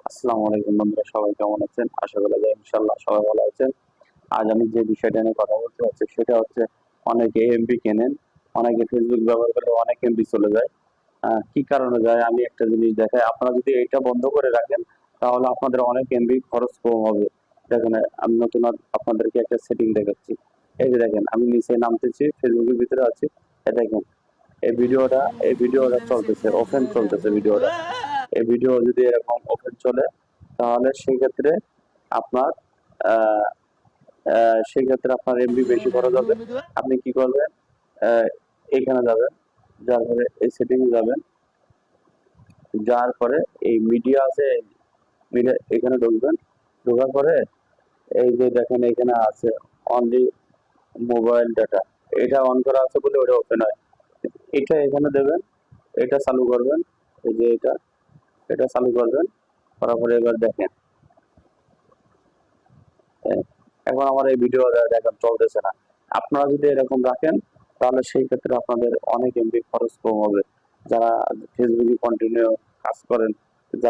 আসসালামু আলাইকুম বন্ধুরা, সবাই কেমন আছেন? আশা করা যায় ইনশাল্লাহ সবাই ভালো আছেন। আজ আমি যে বিষয়টা নিয়ে কথা বলতে চাচ্ছি সেটা হচ্ছে, অনেকে এমবি কেনেন, অনেকে ফেসবুক ব্যবহার করলে অনেক এমবি চলে যায়। কি কারণে যায় আমি একটা জিনিস দেখাই, আপনারা যদি এটা বন্ধ করে রাখেন তাহলে আপনাদের অনেক এমবি খরচ কম হবে। দেখেন, আমি নতুন আপনাদেরকে একটা সেটিং দেখাচ্ছি। এই যে দেখেন, আমি নিচে নামতেছি, ফেসবুকের ভিতরে আছি। এই দেখেন, এই ভিডিওটা চলতেছে, ওপেন চলতেছে ভিডিওটা। এই ভিডিও যদি এরকম ওপেন চলে তাহলে আপনার আহ, সেক্ষেত্রে আপনার এমবি বেশি খরচ হবে। আপনি কি করবেন? আহ, এখানে যাবেন, যার পরে এই সেটিং যাবেন, যার পরে এই মিডিয়া আছে, মিডিয়া এখানে ঢুকবেন। ঢোকার পরে এই যে দেখেন এখানে আছে অনলি মোবাইল ডাটা, এটা অন করা আছে বলে ওটা ওপেন হয়। এটা এখানে দেবেন, এটা চালু করবেন। এই যে এটা চালু করবেন, করার পরে এবার দেখেন, হ্যাঁ, এখন আমার এই ভিডিও দেখেন চলতেছে না। আপনারা যদি এরকম রাখেন তাহলে সেই ক্ষেত্রে আপনাদের অনেক এমবি খরচ কম হবে। যারা ফেসবুকে কন্টিনিউ কাজ করেন